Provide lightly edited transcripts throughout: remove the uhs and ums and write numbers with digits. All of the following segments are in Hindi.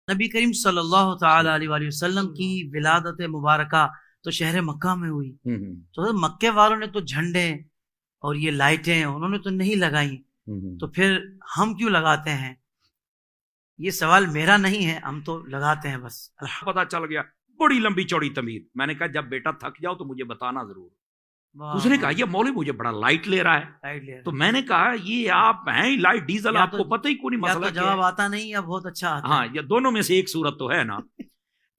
नबी करीम सल्लल्लाहु ताला अलैहि वसल्लम की विलादत मुबारका तो शहर मक्का में हुई। तो मक्के वालों ने तो झंडे और ये लाइटें उन्होंने तो नहीं लगाई, तो फिर हम क्यों लगाते हैं? ये सवाल मेरा नहीं है, हम तो लगाते हैं बस। पता चल गया, बड़ी लंबी चौड़ी तमीर। मैंने कहा जब बेटा थक जाओ तो मुझे बताना जरूर। उसने कहा ये मौलवी मुझे बड़ा लाइट ले रहा है। तो मैंने कहा ये आप हैं लाइट डीजल, आपको पता ही कोई मसला। तो जवाब आता नहीं या बहुत अच्छा आता हाँ, ये दोनों में से एक सूरत तो है ना।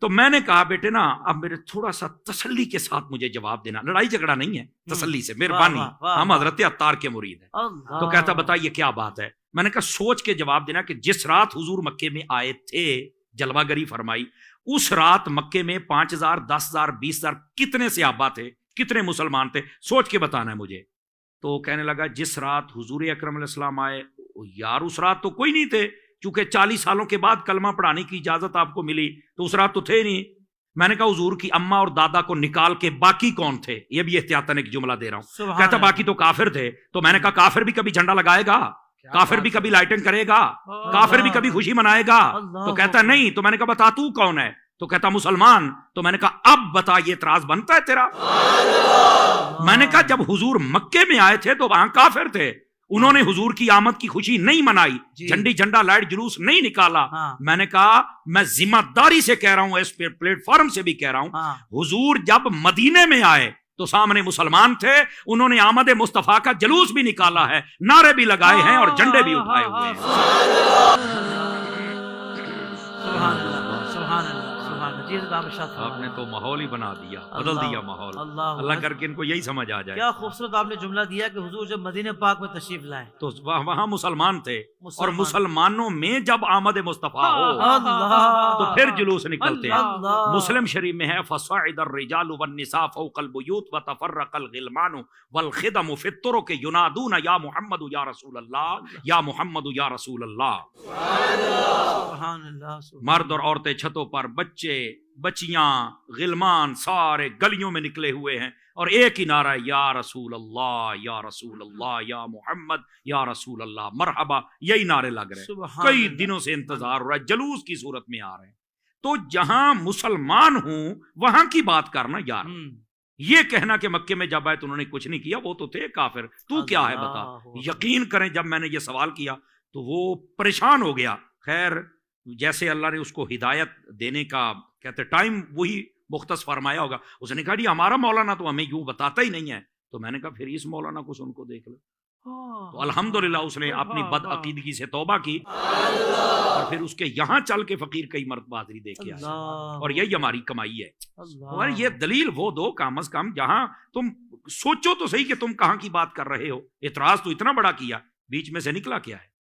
तो मैंने कहा बेटे ना, अब मेरे थोड़ा सा तसल्ली के साथ मुझे जवाब देना, लड़ाई झगड़ा नहीं है, तसल्ली से, मेहरबानी, हम हजरत अत्तार के मुरीद हैं। तो कहता बताइए क्या बात है। मैंने कहा सोच के जवाब देना कि जिस रात हुजूर मक्के में आए थे, जलवागरी फरमाई, उस रात मक्के में 5,000, 10,000, 20,000 कितने सहाबा थे, कितने मुसलमान थे, सोच के बताना है मुझे। तो कहने लगा जिस रात हुजूर अकरम अलैहिस्सलाम आए, यार उस रात तो कोई नहीं थे, क्योंकि 40 सालों के बाद कलमा पढ़ाने की इजाजत आपको मिली, तो उस रात तो थे नहीं। मैंने कहा हुजूर की अम्मा और दादा को निकाल के बाकी कौन थे? ये भी एहतियातन एक जुमला दे रहा हूं। कहता बाकी तो काफिर थे। तो मैंने कहा काफिर भी कभी झंडा लगाएगा, काफिर भी कभी लाइटिंग करेगा, काफिर भी कभी खुशी मनाएगा? तो कहता नहीं। तो मैंने कहा बता तू कौन है? तो कहता मुसलमान। तो मैंने कहा अब बता ये एतराज बनता है तेरा? मैंने कहा जब हुजूर मक्के में आए थे तो वहां काफिर थे, उन्होंने हुजूर की आमद की खुशी नहीं मनाई, झंडी झंडा लाइट जुलूस नहीं निकाला। मैंने कहा मैं जिम्मेदारी से कह रहा हूं, इस प्लेटफॉर्म से भी कह रहा हूं, हुजूर जब मदीने में आए तो सामने मुसलमान थे, उन्होंने आमद मुस्तफा का जुलूस भी निकाला है, नारे भी लगाए हैं और झंडे भी उठाए हुए हैं। आपने तो माहौल ही बना दिया, बदल दिया माहौल। अल्लाह करके इनको यही समझ आ जाए। क्या खूबसूरत आपने जुमला दिया कि हुजूर जब मदीने पाक में तशरीफ लाए तो वहां मुसलमान थे, और मुसलमानों में जब आमद मुस्तफा हो तो फिर जुलूस निकलते हैं। मुस्लिम शरीफ में है फसाइदर रिजालु वन्निसा फौकल बुयूत व तफर्रकल गिलमानु वल खिदमु फि तुरुक युनादूना या मुहम्मद या रसूल अल्लाह, या मुहम्मद या रसूल अल्लाह। मर्द और औरतें छतों पर, बच्चे बच्चियां गिलमान सारे गलियों में निकले हुए हैं, और एक ही नारा या रसूल अल्लाह, या रसूल अल्लाह, या मुहम्मद या रसूल अल्लाह, मरहबा, यही नारे लग रहे हैं। कई दिनों से इंतजार हो रहा है, जलूस की सूरत में आ रहे हैं। तो जहां मुसलमान हूं वहां की बात करना यार। ये कहना कि मक्के में जब आए तो उन्होंने कुछ नहीं किया, वो तो थे काफिर, तू क्या है बता। यकीन करें जब मैंने ये सवाल किया तो वो परेशान हो गया। खैर जैसे अल्लाह ने उसको हिदायत देने का कहते टाइम वही मुख्तस फरमाया होगा, उसने कहा जी हमारा मौलाना तो हमें यूं बताता ही नहीं है। तो मैंने कहा फिर इस मौलाना को उनको देख लो। तो अल्हम्दुलिल्लाह उसने अपनी बदअकीदगी से तौबा की और फिर उसके यहाँ चल के फकीर कई मर्तबा हाज़िरी दे के आया, और यही हमारी कमाई है। और ये दलील वो दो कम अज कम जहां तुम सोचो तो सही कि तुम कहां की बात कर रहे हो। इतराज तो इतना बड़ा किया, बीच में से निकला क्या है?